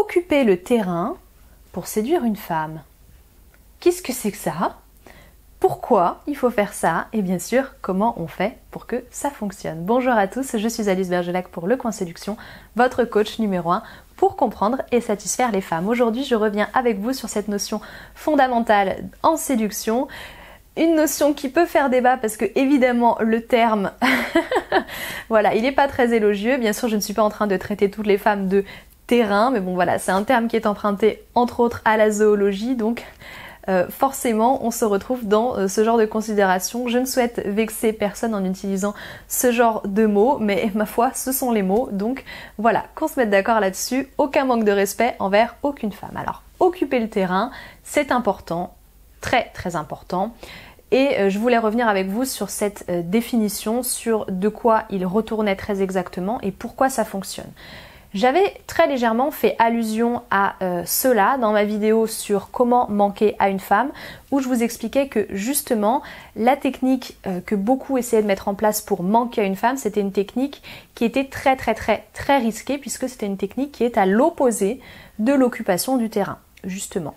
Occuper le terrain pour séduire une femme. Qu'est-ce que c'est que ça? Pourquoi il faut faire ça? Et bien sûr, comment on fait pour que ça fonctionne? Bonjour à tous, je suis Alice Bergelac pour Le Coin Séduction, votre coach numéro 1 pour comprendre et satisfaire les femmes. Aujourd'hui, je reviens avec vous sur cette notion fondamentale en séduction. Une notion qui peut faire débat parce que évidemment le terme, voilà, il n'est pas très élogieux. Bien sûr, je ne suis pas en train de traiter toutes les femmes de terrain, mais bon voilà, c'est un terme qui est emprunté entre autres à la zoologie, donc forcément on se retrouve dans ce genre de considération. Je ne souhaite vexer personne en utilisant ce genre de mots, mais ma foi, ce sont les mots, donc voilà, qu'on se mette d'accord là-dessus, aucun manque de respect envers aucune femme. Alors, occuper le terrain, c'est important, très très important. Et je voulais revenir avec vous sur cette définition, sur de quoi il retournait très exactement et pourquoi ça fonctionne. J'avais très légèrement fait allusion à cela dans ma vidéo sur comment manquer à une femme, où je vous expliquais que justement la technique que beaucoup essayaient de mettre en place pour manquer à une femme, c'était une technique qui était très risquée, puisque c'était une technique qui est à l'opposé de l'occupation du terrain, justement.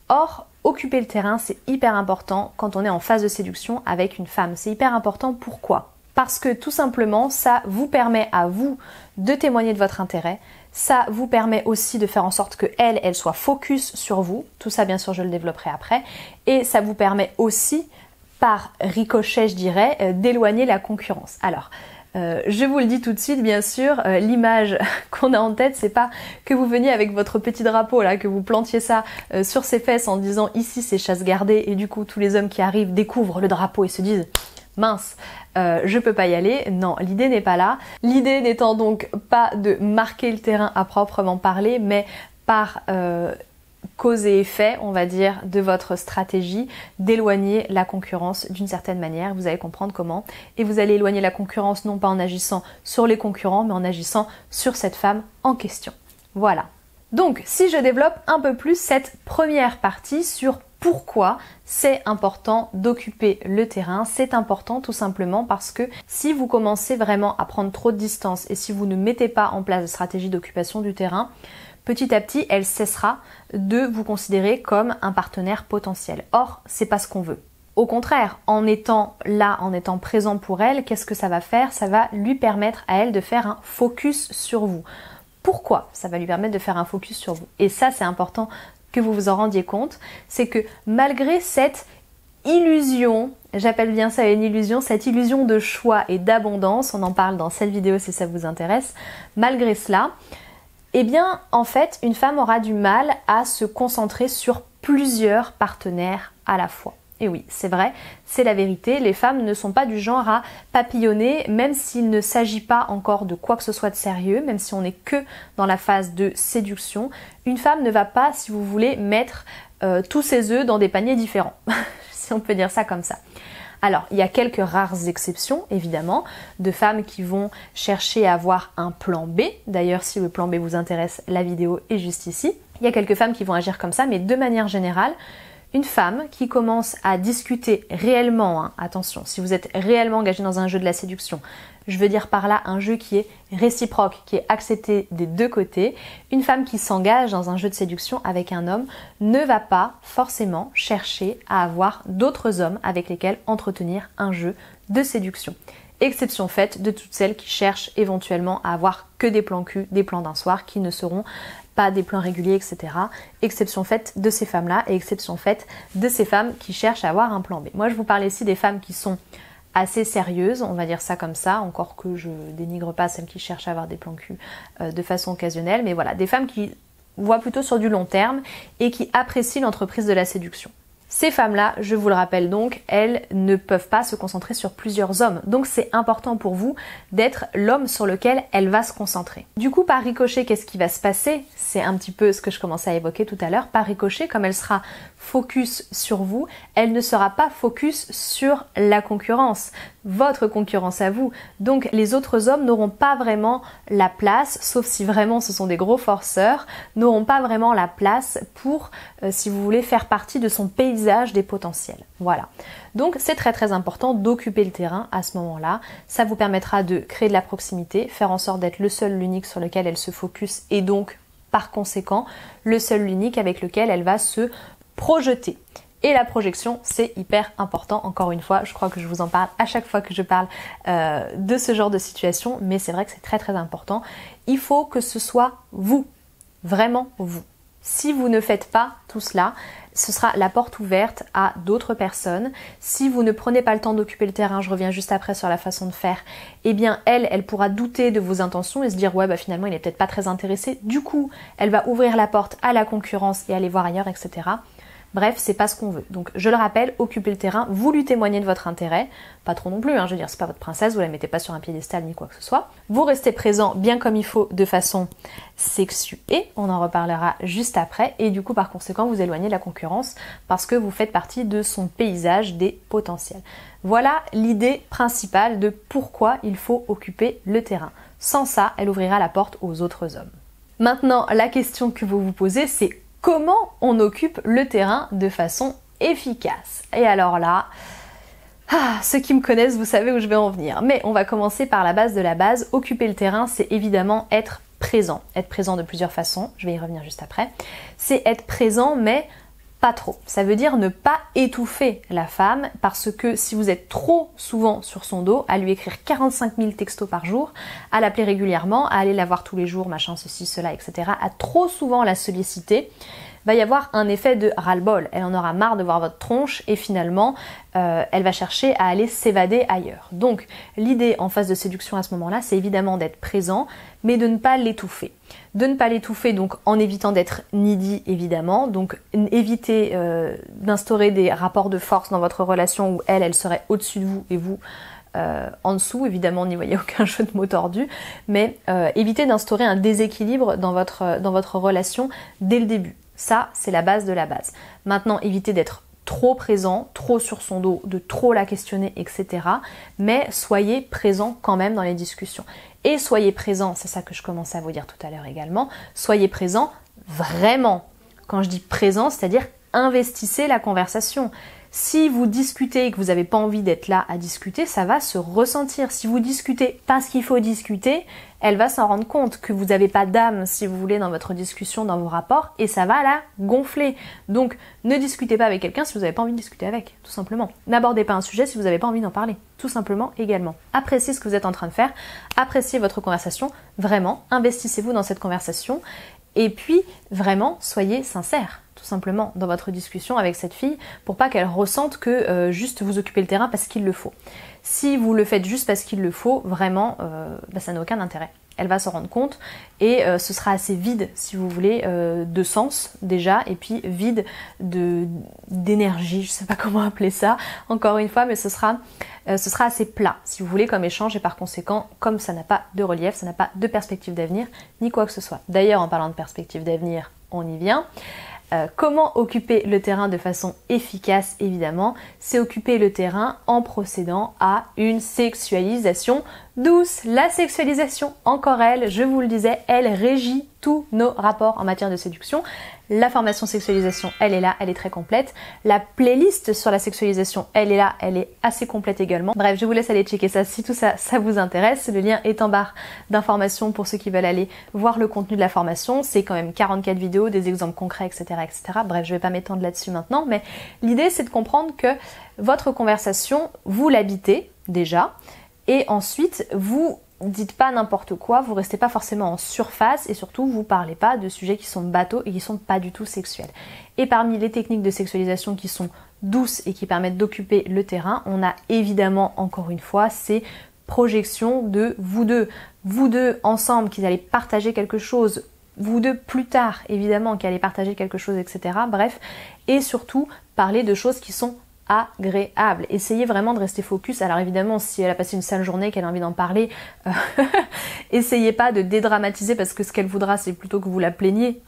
Or, occuper le terrain, c'est hyper important quand on est en phase de séduction avec une femme. C'est hyper important, pourquoi ? Parce que tout simplement, ça vous permet à vous de témoigner de votre intérêt. Ça vous permet aussi de faire en sorte que elle soit focus sur vous. Tout ça, bien sûr, je le développerai après. Et ça vous permet aussi, par ricochet, je dirais, d'éloigner la concurrence. Alors, je vous le dis tout de suite, bien sûr, l'image qu'on a en tête, c'est pas que vous veniez avec votre petit drapeau là, que vous plantiez ça sur ses fesses en disant ici c'est chasse gardée, et du coup tous les hommes qui arrivent découvrent le drapeau et se disent mince, je peux pas y aller. Non, l'idée n'est pas là. L'idée n'étant donc pas de marquer le terrain à proprement parler, mais par cause et effet, on va dire, de votre stratégie, d'éloigner la concurrence d'une certaine manière. Vous allez comprendre comment. Et vous allez éloigner la concurrence non pas en agissant sur les concurrents, mais en agissant sur cette femme en question. Voilà. Donc, si je développe un peu plus cette première partie sur pourquoi c'est important d'occuper le terrain, c'est important tout simplement parce que si vous commencez vraiment à prendre trop de distance et si vous ne mettez pas en place de stratégie d'occupation du terrain, petit à petit, elle cessera de vous considérer comme un partenaire potentiel. Or, c'est pas ce qu'on veut. Au contraire, en étant là, en étant présent pour elle, qu'est-ce que ça va faire? Ça va lui permettre à elle de faire un focus sur vous. Pourquoi ça va lui permettre de faire un focus sur vous? Et ça, c'est important que vous vous en rendiez compte, c'est que malgré cette illusion, j'appelle bien ça une illusion, cette illusion de choix et d'abondance, on en parle dans cette vidéo si ça vous intéresse, malgré cela, eh bien, en fait, une femme aura du mal à se concentrer sur plusieurs partenaires à la fois. Et oui, c'est vrai, c'est la vérité, les femmes ne sont pas du genre à papillonner, même s'il ne s'agit pas encore de quoi que ce soit de sérieux, même si on n'est que dans la phase de séduction. Une femme ne va pas, si vous voulez, mettre tous ses œufs dans des paniers différents, si on peut dire ça comme ça. Alors, il y a quelques rares exceptions, évidemment, de femmes qui vont chercher à avoir un plan B. D'ailleurs, si le plan B vous intéresse, la vidéo est juste ici. Il y a quelques femmes qui vont agir comme ça, mais de manière générale, une femme qui commence à discuter réellement, hein, attention, si vous êtes réellement engagé dans un jeu de la séduction, je veux dire par là un jeu qui est réciproque, qui est accepté des deux côtés, une femme qui s'engage dans un jeu de séduction avec un homme ne va pas forcément chercher à avoir d'autres hommes avec lesquels entretenir un jeu de séduction. Exception faite de toutes celles qui cherchent éventuellement à avoir que des plans cul, des plans d'un soir qui ne seront pas des plans réguliers, etc. Exception faite de ces femmes-là et exception faite de ces femmes qui cherchent à avoir un plan B. Moi, je vous parle ici des femmes qui sont assez sérieuses, on va dire ça comme ça, encore que je dénigre pas celles qui cherchent à avoir des plans cul de façon occasionnelle, mais voilà, des femmes qui voient plutôt sur du long terme et qui apprécient l'entreprise de la séduction. Ces femmes-là, je vous le rappelle donc, elles ne peuvent pas se concentrer sur plusieurs hommes. Donc c'est important pour vous d'être l'homme sur lequel elle va se concentrer. Du coup, par ricochet, qu'est-ce qui va se passer? C'est un petit peu ce que je commençais à évoquer tout à l'heure. Par ricochet, comme elle sera focus sur vous, elle ne sera pas focus sur la concurrence, votre concurrence à vous. Donc les autres hommes n'auront pas vraiment la place, sauf si vraiment ce sont des gros forceurs, n'auront pas vraiment la place pour, si vous voulez, faire partie de son paysage des potentiels. Voilà. Donc c'est très important d'occuper le terrain à ce moment-là. Ça vous permettra de créer de la proximité, faire en sorte d'être le seul, l'unique sur lequel elle se focus et donc par conséquent le seul, l'unique avec lequel elle va se projeter. Et la projection, c'est hyper important. Encore une fois, je crois que je vous en parle à chaque fois que je parle de ce genre de situation, mais c'est vrai que c'est très très important. Il faut que ce soit vous, vraiment vous. Si vous ne faites pas tout cela, ce sera la porte ouverte à d'autres personnes. Si vous ne prenez pas le temps d'occuper le terrain, je reviens juste après sur la façon de faire, eh bien elle pourra douter de vos intentions et se dire ouais bah finalement il est peut-être pas très intéressé. Du coup, elle va ouvrir la porte à la concurrence et aller voir ailleurs, etc. Bref, c'est pas ce qu'on veut. Donc je le rappelle, occupez le terrain, vous lui témoignez de votre intérêt, pas trop non plus, je veux dire, c'est pas votre princesse, vous la mettez pas sur un piédestal ni quoi que ce soit. Vous restez présent bien comme il faut de façon sexuée, on en reparlera juste après, et du coup par conséquent vous éloignez de la concurrence parce que vous faites partie de son paysage des potentiels. Voilà l'idée principale de pourquoi il faut occuper le terrain. Sans ça, elle ouvrira la porte aux autres hommes. Maintenant, la question que vous vous posez, c'est comment on occupe le terrain de façon efficace? Et alors là, ceux qui me connaissent, vous savez où je vais en venir. Mais on va commencer par la base de la base. Occuper le terrain, c'est évidemment être présent. Être présent de plusieurs façons, je vais y revenir juste après. C'est être présent, mais pas trop. Ça veut dire ne pas étouffer la femme, parce que si vous êtes trop souvent sur son dos, à lui écrire 45 000 textos par jour, à l'appeler régulièrement, à aller la voir tous les jours, machin, ceci, cela, etc., à trop souvent la solliciter, va y avoir un effet de ras-le-bol. Elle en aura marre de voir votre tronche et finalement, elle va chercher à aller s'évader ailleurs. Donc, l'idée en phase de séduction à ce moment-là, c'est évidemment d'être présent, mais de ne pas l'étouffer. De ne pas l'étouffer donc en évitant d'être needy évidemment, donc évitez d'instaurer des rapports de force dans votre relation où elle serait au-dessus de vous et vous en dessous, évidemment n'y voyez aucun jeu de mots tordu, mais évitez d'instaurer un déséquilibre dans votre relation dès le début. Ça, c'est la base de la base. Maintenant, évitez d'être trop présent, trop sur son dos, de trop la questionner, etc. Mais soyez présent quand même dans les discussions. Et soyez présent, c'est ça que je commençais à vous dire tout à l'heure également, soyez présent vraiment. Quand je dis présent, c'est-à-dire investissez la conversation. Si vous discutez et que vous n'avez pas envie d'être là à discuter, ça va se ressentir. Si vous discutez parce qu'il faut discuter, elle va s'en rendre compte que vous n'avez pas d'âme, si vous voulez, dans votre discussion, dans vos rapports, et ça va la gonfler. Donc, ne discutez pas avec quelqu'un si vous n'avez pas envie de discuter avec, tout simplement. N'abordez pas un sujet si vous n'avez pas envie d'en parler, tout simplement également. Appréciez ce que vous êtes en train de faire, appréciez votre conversation, vraiment, investissez-vous dans cette conversation, et puis, vraiment, soyez sincère, tout simplement, dans votre discussion avec cette fille, pour pas qu'elle ressente que juste vous occupez le terrain parce qu'il le faut. Si vous le faites juste parce qu'il le faut, vraiment, ça n'a aucun intérêt. Elle va s'en rendre compte et ce sera assez vide, si vous voulez, de sens déjà, et puis vide d'énergie, je sais pas comment appeler ça, encore une fois, mais ce sera assez plat, si vous voulez, comme échange, et par conséquent, comme ça n'a pas de relief, ça n'a pas de perspective d'avenir, ni quoi que ce soit. D'ailleurs, en parlant de perspective d'avenir, on y vient. Comment occuper le terrain de façon efficace, évidemment, c'est occuper le terrain en procédant à une sexualisation douce. La sexualisation, encore elle, je vous le disais, elle régit tous nos rapports en matière de séduction. La formation sexualisation, elle est là, elle est très complète. La playlist sur la sexualisation, elle est là, elle est assez complète également. Bref, je vous laisse aller checker ça si tout ça, ça vous intéresse. Le lien est en barre d'informations pour ceux qui veulent aller voir le contenu de la formation. C'est quand même 44 vidéos, des exemples concrets, etc., etc. Bref, je vais pas m'étendre là-dessus maintenant, mais l'idée, c'est de comprendre que votre conversation, vous l'habitez déjà, et ensuite, vous dites pas n'importe quoi, vous restez pas forcément en surface, et surtout, vous parlez pas de sujets qui sont bateaux et qui sont pas du tout sexuels. Et parmi les techniques de sexualisation qui sont douces et qui permettent d'occuper le terrain, on a évidemment, encore une fois, ces projections de vous deux ensemble, qui allez partager quelque chose, vous deux plus tard, évidemment, qui allez partager quelque chose, etc. Bref, et surtout, parler de choses qui sont agréable. Essayez vraiment de rester focus. Alors évidemment, si elle a passé une sale journée, qu'elle a envie d'en parler, essayez pas de dédramatiser, parce que ce qu'elle voudra, c'est plutôt que vous la plaigniez,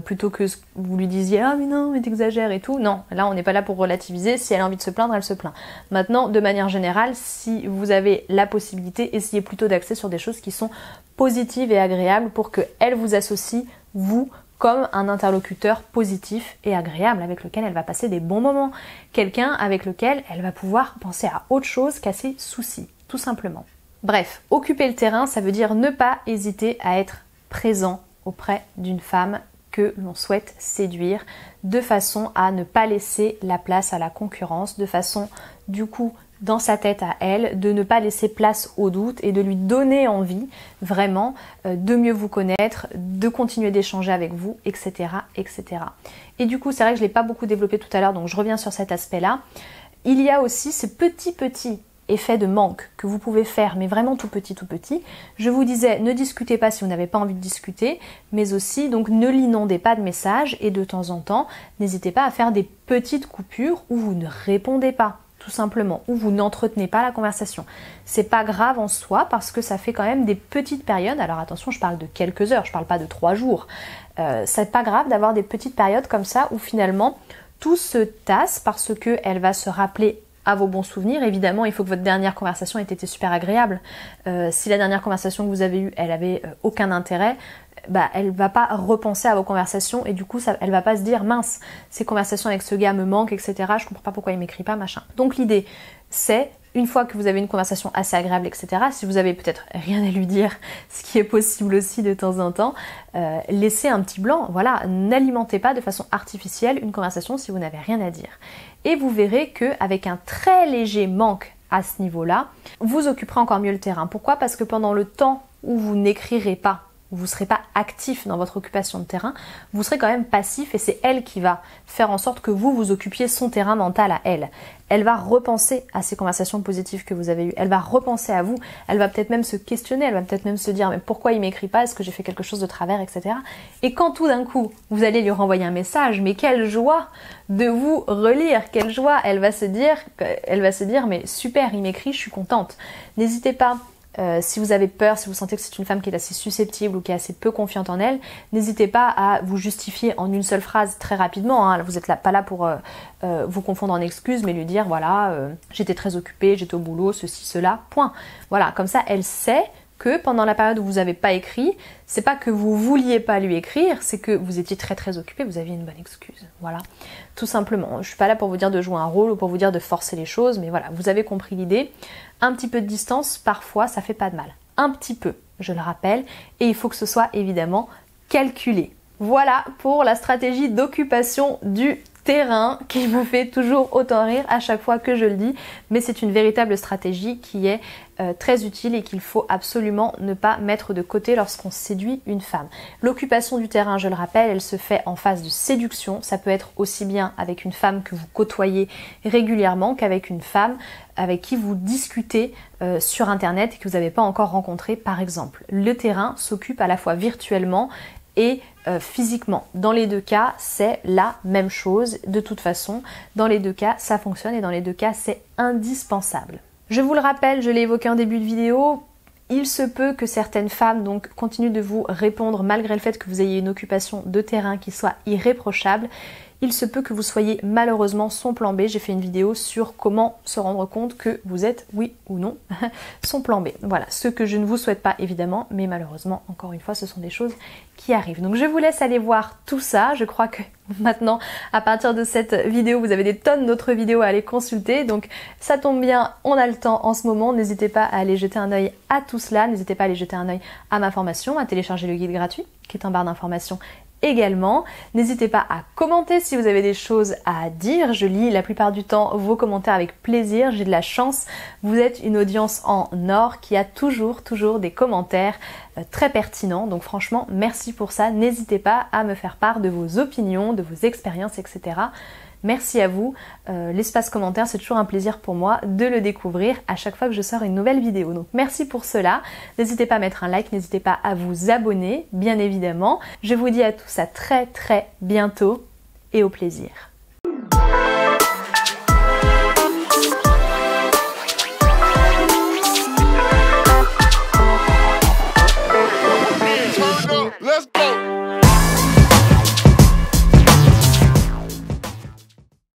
plutôt que vous lui disiez ah mais non mais t'exagères et tout. Non, là on n'est pas là pour relativiser. Si elle a envie de se plaindre, elle se plaint. Maintenant, de manière générale, si vous avez la possibilité, essayez plutôt d'axer sur des choses qui sont positives et agréables pour que elle vous associe, vous, comme un interlocuteur positif et agréable avec lequel elle va passer des bons moments. Quelqu'un avec lequel elle va pouvoir penser à autre chose qu'à ses soucis, tout simplement. Bref, occuper le terrain, ça veut dire ne pas hésiter à être présent auprès d'une femme que l'on souhaite séduire, de façon à ne pas laisser la place à la concurrence, de façon du coup dans sa tête à elle, de ne pas laisser place au doute et de lui donner envie vraiment de mieux vous connaître, de continuer d'échanger avec vous, etc. etc. Et du coup, c'est vrai que je ne l'ai pas beaucoup développé tout à l'heure, donc je reviens sur cet aspect-là. Il y a aussi ces petits effets de manque que vous pouvez faire, mais vraiment tout petit. Je vous disais, ne discutez pas si vous n'avez pas envie de discuter, mais aussi, donc ne l'inondez pas de messages et de temps en temps, n'hésitez pas à faire des petites coupures où vous ne répondez pas, tout simplement, où vous n'entretenez pas la conversation. C'est pas grave en soi parce que ça fait quand même des petites périodes. Alors attention, je parle de quelques heures, je parle pas de 3 jours. C'est pas grave d'avoir des petites périodes comme ça où finalement tout se tasse parce que elle va se rappeler à vos bons souvenirs. Évidemment, il faut que votre dernière conversation ait été super agréable. Si la dernière conversation que vous avez eue, elle avait aucun intérêt, bah, elle va pas repenser à vos conversations et du coup, elle va pas se dire mince, ces conversations avec ce gars me manquent, etc. Je comprends pas pourquoi il m'écrit pas, machin. Donc l'idée, c'est une fois que vous avez une conversation assez agréable, etc., si vous avez peut-être rien à lui dire, ce qui est possible aussi de temps en temps, laissez un petit blanc. Voilà, n'alimentez pas de façon artificielle une conversation si vous n'avez rien à dire. Et vous verrez qu'avec un très léger manque à ce niveau-là, vous occuperez encore mieux le terrain. Pourquoi ? Parce que pendant le temps où vous n'écrirez pas, où vous ne serez pas actif dans votre occupation de terrain, vous serez quand même passif et c'est elle qui va faire en sorte que vous occupiez son terrain mental à elle. Elle va repenser à ces conversations positives que vous avez eues, elle va repenser à vous, elle va peut-être même se questionner, elle va peut-être même se dire mais pourquoi il m'écrit pas, est-ce que j'ai fait quelque chose de travers, etc. Et quand tout d'un coup, vous allez lui renvoyer un message, mais quelle joie de vous relire, quelle joie, elle va se dire mais super, il m'écrit, je suis contente. N'hésitez pas. Si vous avez peur, si vous sentez que c'est une femme qui est assez susceptible ou qui est assez peu confiante en elle, n'hésitez pas à vous justifier en une seule phrase très rapidement. Hein. Vous n'êtes pas là pour vous confondre en excuses, mais lui dire voilà, j'étais très occupée, j'étais au boulot, ceci, cela, point. Voilà, comme ça elle sait que pendant la période où vous n'avez pas écrit, c'est pas que vous vouliez pas lui écrire, c'est que vous étiez très occupé, vous aviez une bonne excuse. Voilà, tout simplement. Je suis pas là pour vous dire de jouer un rôle ou pour vous dire de forcer les choses, mais voilà, vous avez compris l'idée. Un petit peu de distance, parfois, ça fait pas de mal. Un petit peu, je le rappelle, et il faut que ce soit évidemment calculé. Voilà pour la stratégie d'occupation du terrain qui me fait toujours autant rire à chaque fois que je le dis, mais c'est une véritable stratégie qui est très utile et qu'il faut absolument ne pas mettre de côté lorsqu'on séduit une femme. L'occupation du terrain, je le rappelle, elle se fait en phase de séduction. Ça peut être aussi bien avec une femme que vous côtoyez régulièrement qu'avec une femme avec qui vous discutez sur internet et que vous n'avez pas encore rencontré par exemple. Le terrain s'occupe à la fois virtuellement et physiquement. Dans les deux cas, c'est la même chose. De toute façon, dans les deux cas, ça fonctionne et dans les deux cas, c'est indispensable. Je vous le rappelle, je l'ai évoqué en début de vidéo, il se peut que certaines femmes donc continuent de vous répondre malgré le fait que vous ayez une occupation de terrain qui soit irréprochable. Il se peut que vous soyez malheureusement son plan B. J'ai fait une vidéo sur comment se rendre compte que vous êtes, oui ou non, son plan B. Voilà, ce que je ne vous souhaite pas évidemment, mais malheureusement, encore une fois, ce sont des choses qui arrivent. Donc je vous laisse aller voir tout ça. Je crois que maintenant, à partir de cette vidéo, vous avez des tonnes d'autres vidéos à aller consulter. Donc ça tombe bien, on a le temps en ce moment. N'hésitez pas à aller jeter un œil à tout cela. N'hésitez pas à aller jeter un œil à ma formation, à télécharger le guide gratuit, qui est en barre d'informations également. N'hésitez pas à commenter si vous avez des choses à dire. Je lis la plupart du temps vos commentaires avec plaisir. J'ai de la chance. Vous êtes une audience en or qui a toujours des commentaires très pertinents. Donc franchement, merci pour ça. N'hésitez pas à me faire part de vos opinions, de vos expériences, etc. Merci à vous. L'espace commentaire, c'est toujours un plaisir pour moi de le découvrir à chaque fois que je sors une nouvelle vidéo. Donc merci pour cela. N'hésitez pas à mettre un like, n'hésitez pas à vous abonner, bien évidemment. Je vous dis à tous à très bientôt et au plaisir.